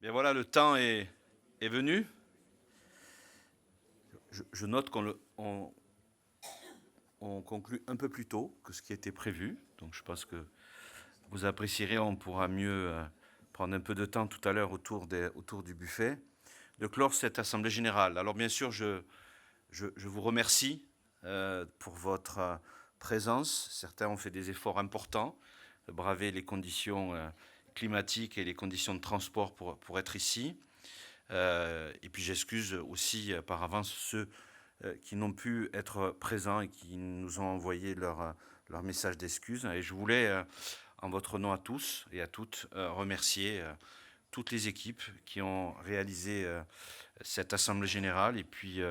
Bien voilà, le temps est venu. Je note on conclut un peu plus tôt que ce qui était prévu. Donc je pense que vous apprécierez, on pourra mieux prendre un peu de temps tout à l'heure autour du buffet, de clore cette assemblée générale. Alors bien sûr, je vous remercie pour votre présence. Certains ont fait des efforts importants, braver les conditions climatiques et les conditions de transport pour être ici. Et puis j'excuse aussi par avance ceux qui n'ont pu être présents et qui nous ont envoyé leur message d'excuses. Et je voulais, en votre nom à tous et à toutes, remercier toutes les équipes qui ont réalisé cette assemblée générale et puis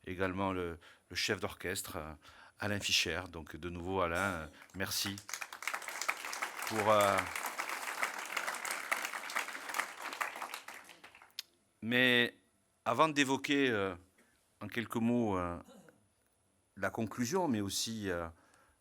également le chef d'orchestre, Alain Fischer. Donc de nouveau, Alain, merci pour... Mais avant d'évoquer en quelques mots la conclusion, mais aussi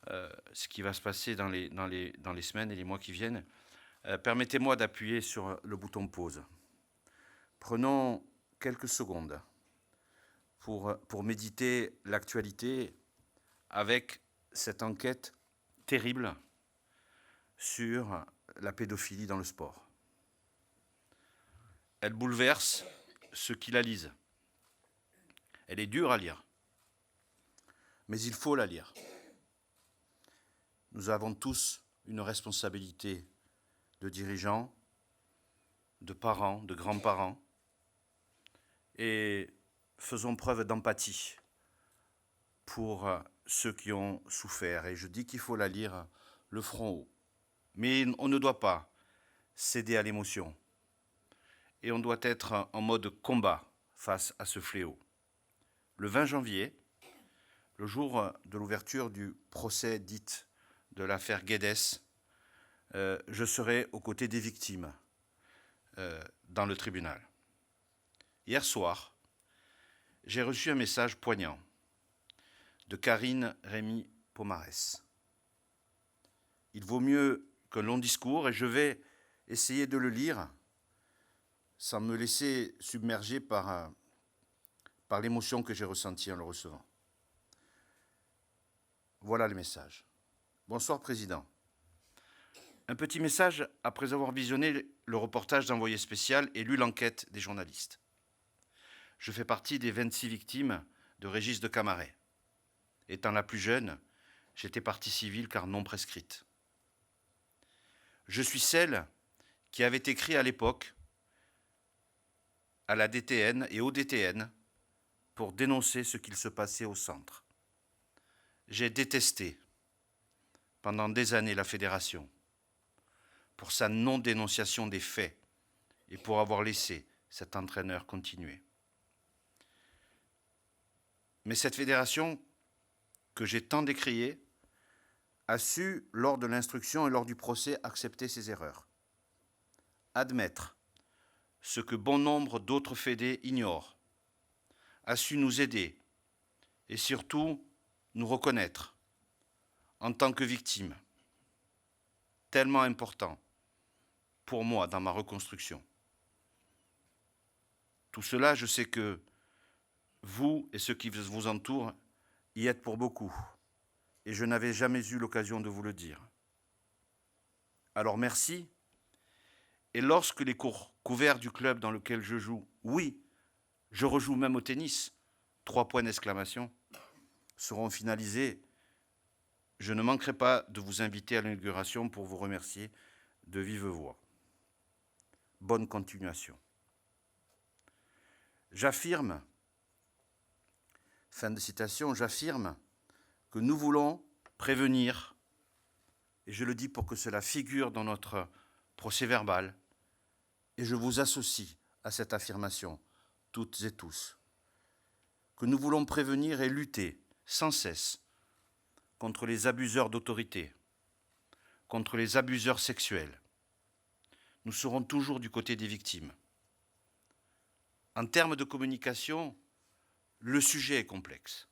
ce qui va se passer dans les semaines et les mois qui viennent, permettez-moi d'appuyer sur le bouton pause. Prenons quelques secondes pour méditer l'actualité avec cette enquête terrible sur la pédophilie dans le sport. Elle bouleverse ceux qui la lisent. Elle est dure à lire, mais il faut la lire. Nous avons tous une responsabilité de dirigeants, de parents, de grands-parents, et faisons preuve d'empathie pour ceux qui ont souffert. Et je dis qu'il faut la lire le front haut. Mais on ne doit pas céder à l'émotion. Et on doit être en mode combat face à ce fléau. Le 20 janvier, le jour de l'ouverture du procès dit de l'affaire Guedes, je serai aux côtés des victimes dans le tribunal. Hier soir, j'ai reçu un message poignant de Karine Rémy Pomarès. Il vaut mieux qu'un long discours et je vais essayer de le lire sans me laisser submerger par l'émotion que j'ai ressentie en le recevant. Voilà le message. Bonsoir, Président. Un petit message après avoir visionné le reportage d'Envoyé spécial et lu l'enquête des journalistes. Je fais partie des 26 victimes de Régis de Camaret. Étant la plus jeune, j'étais partie civile car non prescrite. Je suis celle qui avait écrit à l'époque à la DTN et au DTN pour dénoncer ce qu'il se passait au centre. J'ai détesté pendant des années la fédération pour sa non-dénonciation des faits et pour avoir laissé cet entraîneur continuer. Mais cette fédération que j'ai tant décriée a su, lors de l'instruction et lors du procès, accepter ses erreurs, admettre ce que bon nombre d'autres fédés ignorent, a su nous aider et surtout nous reconnaître en tant que victimes, tellement important pour moi dans ma reconstruction. Tout cela, je sais que vous et ceux qui vous entourent y êtes pour beaucoup, et je n'avais jamais eu l'occasion de vous le dire. Alors merci, et lorsque les cours couverts du club dans lequel je joue, oui, je rejoue même au tennis, 3 points d'exclamation, seront finalisés, je ne manquerai pas de vous inviter à l'inauguration pour vous remercier de vive voix. Bonne continuation. J'affirme, fin de citation, j'affirme que nous voulons prévenir, et je le dis pour que cela figure dans notre procès-verbal, et je vous associe à cette affirmation, toutes et tous, que nous voulons prévenir et lutter sans cesse contre les abuseurs d'autorité, contre les abuseurs sexuels. Nous serons toujours du côté des victimes. En termes de communication, le sujet est complexe.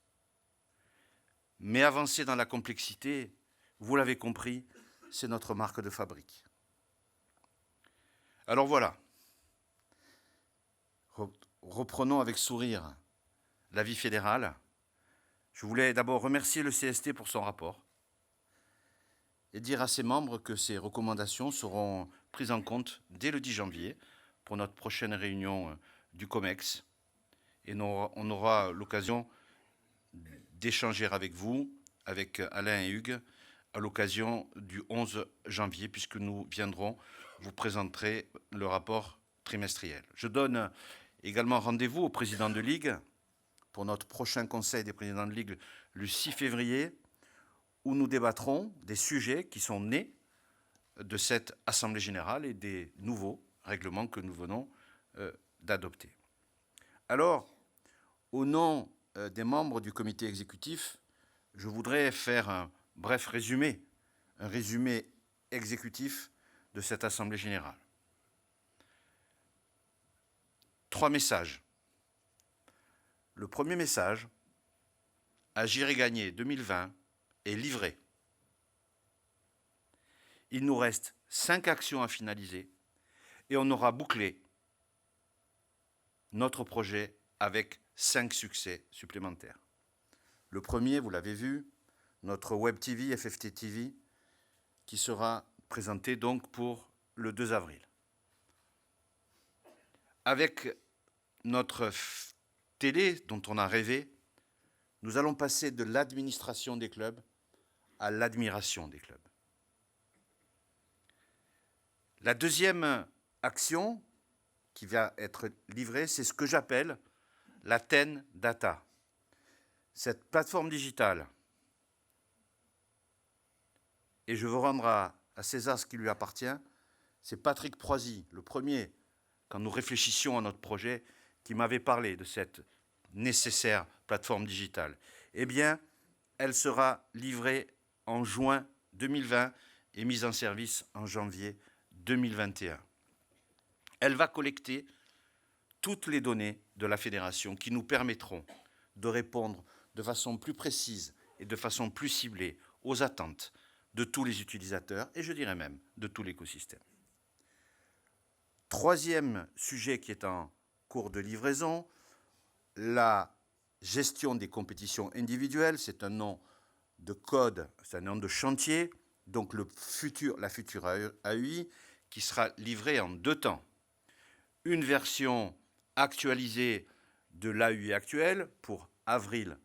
Mais avancer dans la complexité, vous l'avez compris, c'est notre marque de fabrique. Alors voilà, reprenons avec sourire la vie fédérale. Je voulais d'abord remercier le CST pour son rapport et dire à ses membres que ces recommandations seront prises en compte dès le 10 janvier pour notre prochaine réunion du COMEX. Et on aura l'occasion d'échanger avec vous, avec Alain et Hugues, à l'occasion du 11 janvier, puisque nous viendrons vous présenter le rapport trimestriel. Je donne également rendez-vous au président de Ligue pour notre prochain conseil des présidents de Ligue le 6 février, où nous débattrons des sujets qui sont nés de cette Assemblée générale et des nouveaux règlements que nous venons d'adopter. Alors, au nom des membres du comité exécutif, je voudrais faire un bref résumé, un résumé exécutif de cette Assemblée générale. 3 messages. Le premier message, Agir et gagner 2020 est livré. Il nous reste 5 actions à finaliser et on aura bouclé notre projet avec 5 succès supplémentaires. Le premier, vous l'avez vu, notre Web TV, FFT TV, qui sera présenté donc pour le 2 avril. Avec notre télé dont on a rêvé, nous allons passer de l'administration des clubs à l'admiration des clubs. La deuxième action qui va être livrée, c'est ce que j'appelle la TEN Data. Cette plateforme digitale, et je veux rendre à César ce qui lui appartient, c'est Patrick Proisy, le premier, quand nous réfléchissions à notre projet, qui m'avait parlé de cette nécessaire plateforme digitale. Eh bien, elle sera livrée en juin 2020 et mise en service en janvier 2021. Elle va collecter toutes les données de la fédération qui nous permettront de répondre de façon plus précise et de façon plus ciblée aux attentes de tous les utilisateurs et je dirais même de tout l'écosystème. Troisième sujet qui est en cours de livraison, la gestion des compétitions individuelles, c'est un nom de code, c'est un nom de chantier, donc la future AUI qui sera livrée en 2 temps. Une version actualisée de l'AUI actuelle pour avril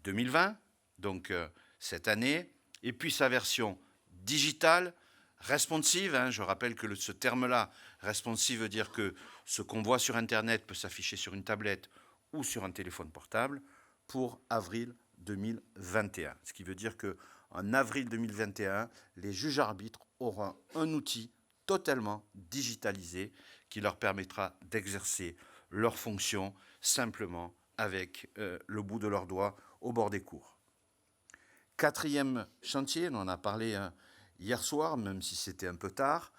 2020, donc cette année, et puis sa version digitale, responsive, je rappelle que ce terme-là, responsive, veut dire que ce qu'on voit sur Internet peut s'afficher sur une tablette ou sur un téléphone portable, pour avril 2021. Ce qui veut dire qu'en avril 2021, les juges arbitres auront un outil totalement digitalisé qui leur permettra d'exercer leurs fonctions simplement avec le bout de leurs doigts au bord des cours. Quatrième chantier, on en a parlé hier soir, même si c'était un peu tard,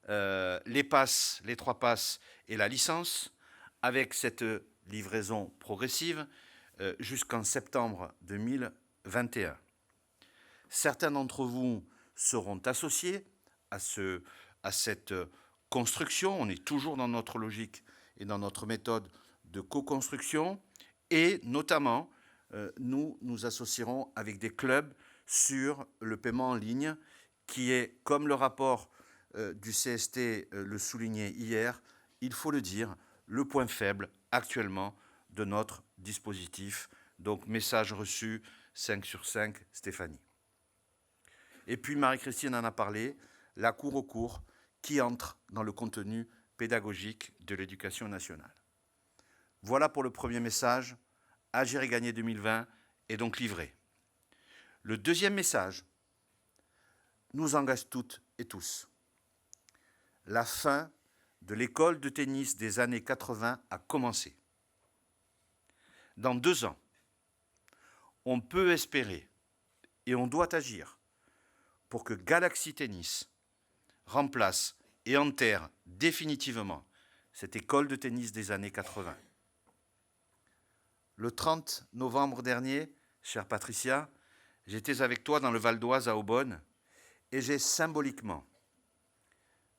les passes, les 3 passes et la licence, avec cette livraison progressive jusqu'en septembre 2021. Certains d'entre vous seront associés à cette construction. On est toujours dans notre logique et dans notre méthode de co-construction. Et notamment, nous associerons avec des clubs sur le paiement en ligne, qui est, comme le rapport du CST le soulignait hier, il faut le dire, le point faible actuellement de notre dispositif. Donc, message reçu, 5 sur 5, Stéphanie. Et puis, Marie-Christine en a parlé, la cour aux cours qui entre dans le contenu pédagogique de l'éducation nationale. Voilà pour le premier message, Agir et gagner 2020 est donc livré. Le deuxième message nous engage toutes et tous. La fin de l'école de tennis des années 80 a commencé. Dans 2 ans, on peut espérer et on doit agir pour que Galaxy Tennis remplace et enterre définitivement cette école de tennis des années 80. Le 30 novembre dernier, chère Patricia, j'étais avec toi dans le Val d'Oise à Aubonne et j'ai symboliquement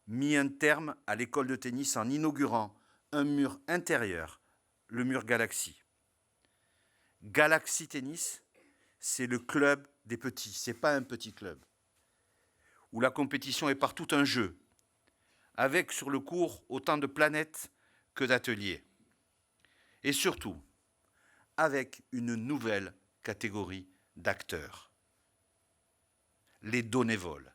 mis un terme à l'école de tennis en inaugurant un mur intérieur le mur Galaxy. Galaxy Tennis, c'est le club des petits, ce n'est pas un petit club, où la compétition est partout un jeu, avec sur le court autant de planètes que d'ateliers. Et surtout, avec une nouvelle catégorie d'acteurs, les donévoles.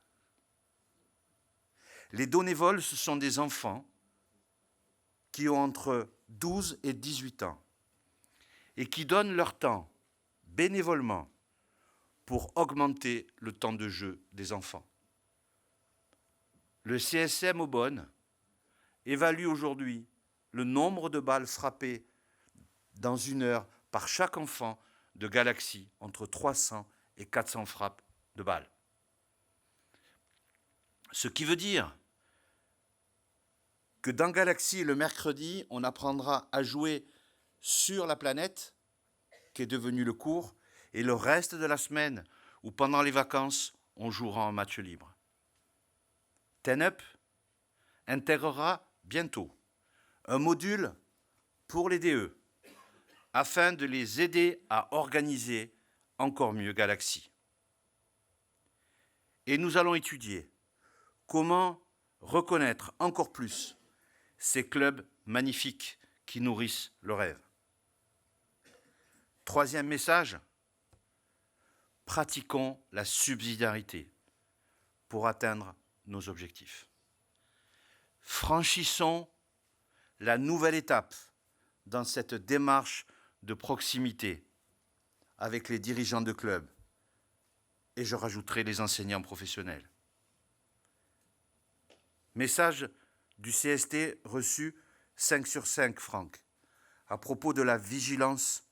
Les donévoles, ce sont des enfants qui ont entre 12 et 18 ans et qui donnent leur temps bénévolement pour augmenter le temps de jeu des enfants. Le CSM Aubonne évalue aujourd'hui le nombre de balles frappées dans une heure par chaque enfant de Galaxy entre 300 et 400 frappes de balles. Ce qui veut dire que dans Galaxy, le mercredi, on apprendra à jouer sur la planète, qui est devenue le court, et le reste de la semaine, ou pendant les vacances, on jouera en match libre. Ten Up intégrera bientôt un module pour les DE, afin de les aider à organiser encore mieux Galaxy. Et nous allons étudier comment reconnaître encore plus ces clubs magnifiques qui nourrissent le rêve. Troisième message, pratiquons la subsidiarité pour atteindre nos objectifs. Franchissons la nouvelle étape dans cette démarche de proximité avec les dirigeants de clubs et je rajouterai les enseignants professionnels. Message du CST reçu 5 sur 5, Franck, à propos de la vigilance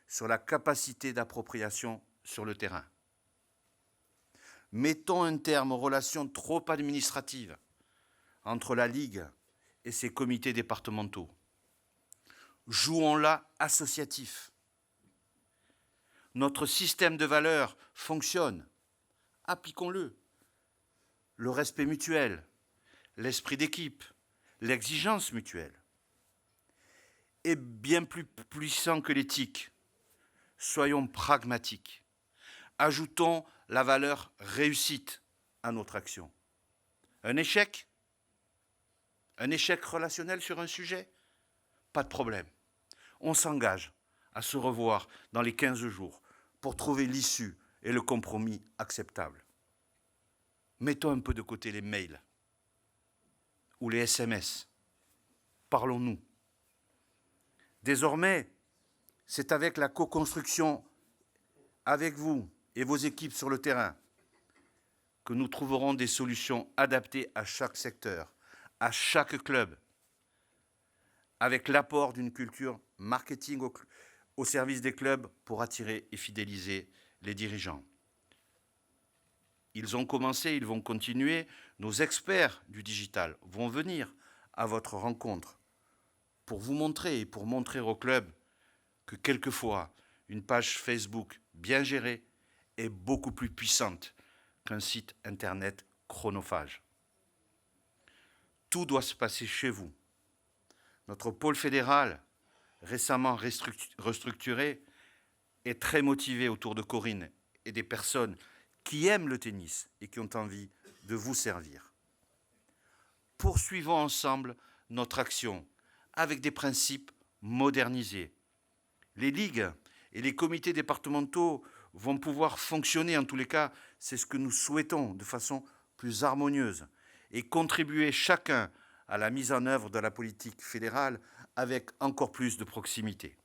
sur la capacité d'appropriation sur le terrain. Mettons un terme aux relations trop administratives entre la Ligue et ses comités départementaux. Jouons-la associatif. Notre système de valeurs fonctionne. Appliquons-le. Le respect mutuel, l'esprit d'équipe, l'exigence mutuelle. Et bien plus puissant que l'éthique, soyons pragmatiques. Ajoutons la valeur réussite à notre action. Un échec relationnel sur un sujet? Pas de problème. On s'engage à se revoir dans les 15 jours pour trouver l'issue et le compromis acceptable. Mettons un peu de côté les mails ou les SMS. Parlons-nous. Désormais, c'est avec la co-construction avec vous et vos équipes sur le terrain que nous trouverons des solutions adaptées à chaque secteur, à chaque club, avec l'apport d'une culture marketing au service des clubs pour attirer et fidéliser les dirigeants. Ils ont commencé, ils vont continuer. Nos experts du digital vont venir à votre rencontre pour vous montrer et pour montrer au club que quelquefois, une page Facebook bien gérée est beaucoup plus puissante qu'un site internet chronophage. Tout doit se passer chez vous. Notre pôle fédéral, récemment restructuré, est très motivé autour de Corinne et des personnes qui aiment le tennis et qui ont envie de vous servir. Poursuivons ensemble notre action avec des principes modernisés. Les ligues et les comités départementaux vont pouvoir fonctionner, en tous les cas, c'est ce que nous souhaitons, de façon plus harmonieuse, et contribuer chacun à la mise en œuvre de la politique fédérale avec encore plus de proximité.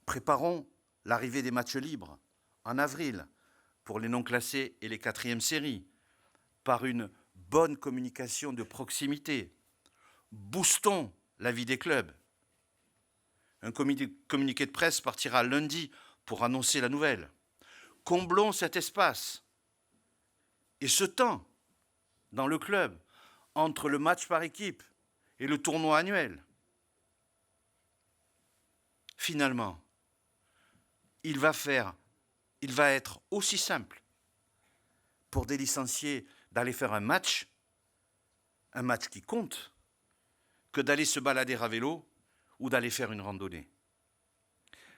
Préparons l'arrivée des matchs libres en avril pour les non classés et les 4e séries par une bonne communication de proximité. Boostons la vie des clubs. Un communiqué de presse partira lundi pour annoncer la nouvelle. Comblons cet espace et ce temps dans le club entre le match par équipe et le tournoi annuel. Finalement, il va être aussi simple pour des licenciés d'aller faire un match qui compte, que d'aller se balader à vélo ou d'aller faire une randonnée.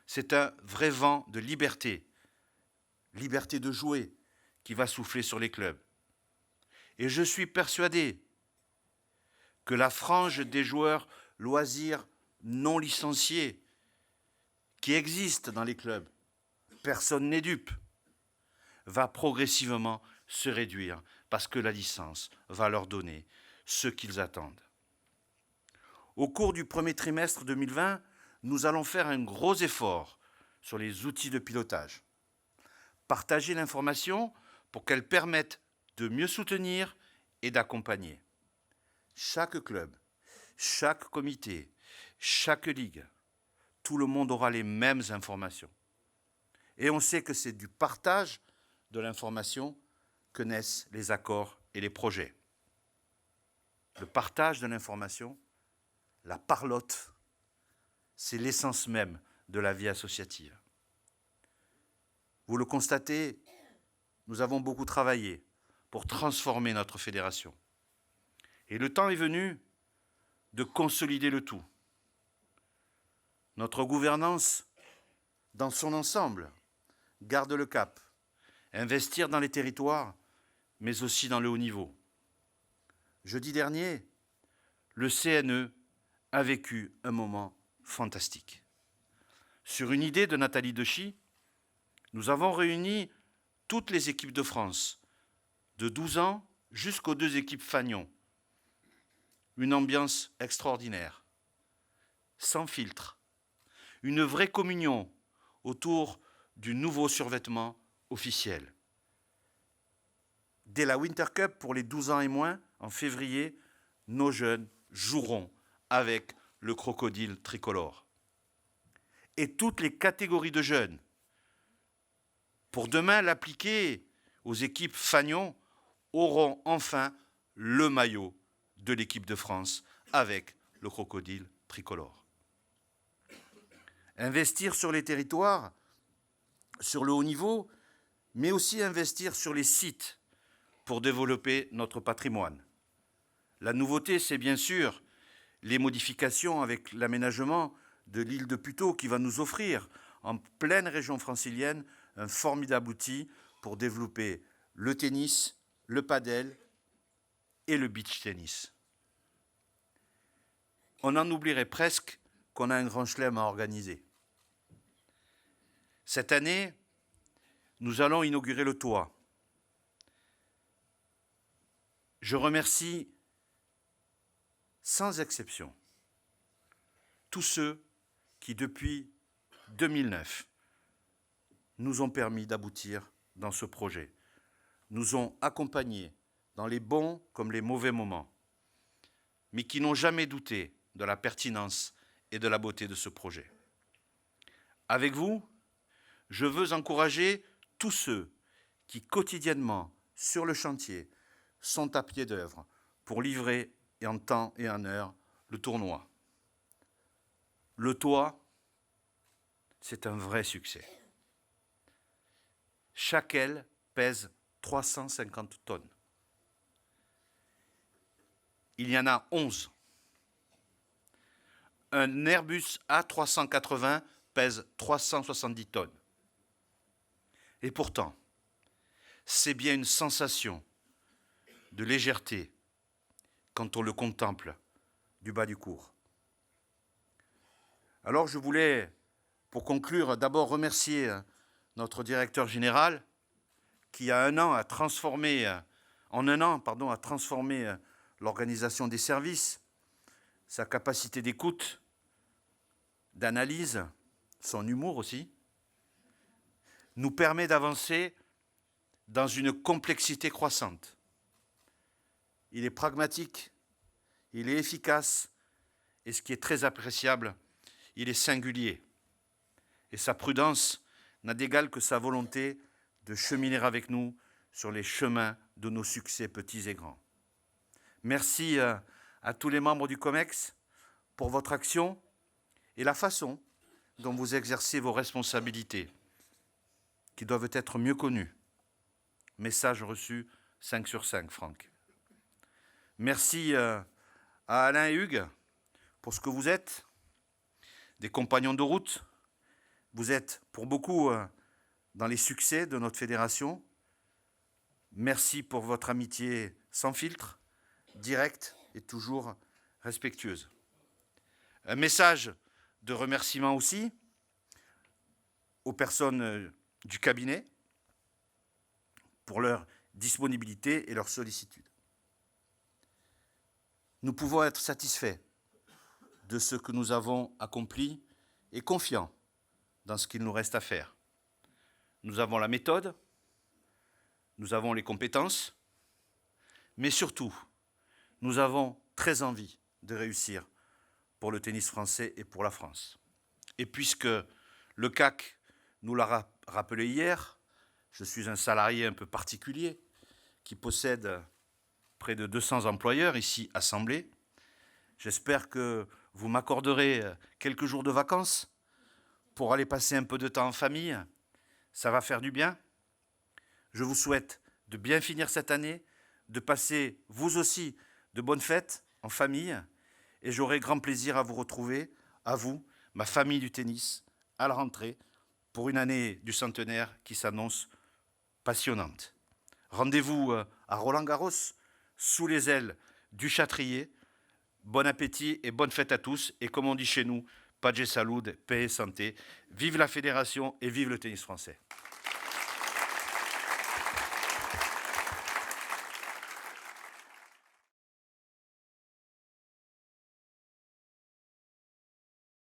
C'est un vrai vent de liberté, liberté de jouer, qui va souffler sur les clubs. Et je suis persuadé que la frange des joueurs loisirs non licenciés qui existe dans les clubs, personne n'est dupe, va progressivement se réduire parce que la licence va leur donner ce qu'ils attendent. Au cours du premier trimestre 2020, nous allons faire un gros effort sur les outils de pilotage. Partager l'information pour qu'elle permette de mieux soutenir et d'accompagner. Chaque club, chaque comité, chaque ligue, tout le monde aura les mêmes informations. Et on sait que c'est du partage de l'information que naissent les accords et les projets. Le partage de l'information, la parlotte, c'est l'essence même de la vie associative. Vous le constatez, nous avons beaucoup travaillé pour transformer notre fédération. Et le temps est venu de consolider le tout. Notre gouvernance, dans son ensemble, garde le cap, investir dans les territoires, mais aussi dans le haut niveau. Jeudi dernier, le CNE a vécu un moment fantastique. Sur une idée de Nathalie Dechy, nous avons réuni toutes les équipes de France, de 12 ans jusqu'aux 2 équipes Fagnon. Une ambiance extraordinaire, sans filtre, une vraie communion autour du nouveau survêtement officiel. Dès la Winter Cup pour les 12 ans et moins, en février, nos jeunes joueront avec le crocodile tricolore. Et toutes les catégories de jeunes, pour demain l'appliquer aux équipes Fagnon, auront enfin le maillot de l'équipe de France avec le crocodile tricolore. Investir sur les territoires, sur le haut niveau, mais aussi investir sur les sites pour développer notre patrimoine. La nouveauté, c'est bien sûr les modifications avec l'aménagement de l'île de Puteaux qui va nous offrir, en pleine région francilienne, un formidable outil pour développer le tennis, le padel et le beach tennis. On en oublierait presque qu'on a un grand chelem à organiser. Cette année, nous allons inaugurer le toit. Je remercie sans exception tous ceux qui, depuis 2009, nous ont permis d'aboutir dans ce projet, nous ont accompagnés dans les bons comme les mauvais moments, mais qui n'ont jamais douté de la pertinence et de la beauté de ce projet. Avec vous, je veux encourager tous ceux qui, quotidiennement, sur le chantier, sont à pied d'œuvre pour livrer en temps et en heure le tournoi. Le toit, c'est un vrai succès. Chaque aile pèse 350 tonnes. Il y en a 11. Un Airbus A380 pèse 370 tonnes. Et pourtant, c'est bien une sensation de légèreté quand on le contemple du bas du cours. Alors je voulais, pour conclure, d'abord remercier notre directeur général qui en un an a transformé l'organisation des services, sa capacité d'écoute, d'analyse, son humour aussi, nous permet d'avancer dans une complexité croissante. Il est pragmatique, il est efficace, et ce qui est très appréciable, il est singulier. Et sa prudence n'a d'égal que sa volonté de cheminer avec nous sur les chemins de nos succès petits et grands. Merci à tous les membres du COMEX pour votre action et la façon dont vous exercez vos responsabilités, qui doivent être mieux connues. Message reçu 5 sur 5, Franck. Merci à Alain et Hugues pour ce que vous êtes, des compagnons de route. Vous êtes pour beaucoup dans les succès de notre fédération. Merci pour votre amitié sans filtre, directe et toujours respectueuse. Un message de remerciement aussi aux personnes du cabinet pour leur disponibilité et leur sollicitude. Nous pouvons être satisfaits de ce que nous avons accompli et confiants dans ce qu'il nous reste à faire. Nous avons la méthode, nous avons les compétences, mais surtout, nous avons très envie de réussir pour le tennis français et pour la France. Et puisque le CAC nous l'a rappelé hier, je suis un salarié un peu particulier qui possède près de 200 employeurs ici assemblés. J'espère que vous m'accorderez quelques jours de vacances pour aller passer un peu de temps en famille. Ça va faire du bien. Je vous souhaite de bien finir cette année, de passer vous aussi de bonnes fêtes en famille, et j'aurai grand plaisir à vous retrouver, à vous, ma famille du tennis, à la rentrée, pour une année du centenaire qui s'annonce passionnante. Rendez-vous à Roland-Garros, sous les ailes du Châtrier. Bon appétit et bonne fête à tous. Et comme on dit chez nous, Pace Salud, paix et santé. Vive la fédération et vive le tennis français.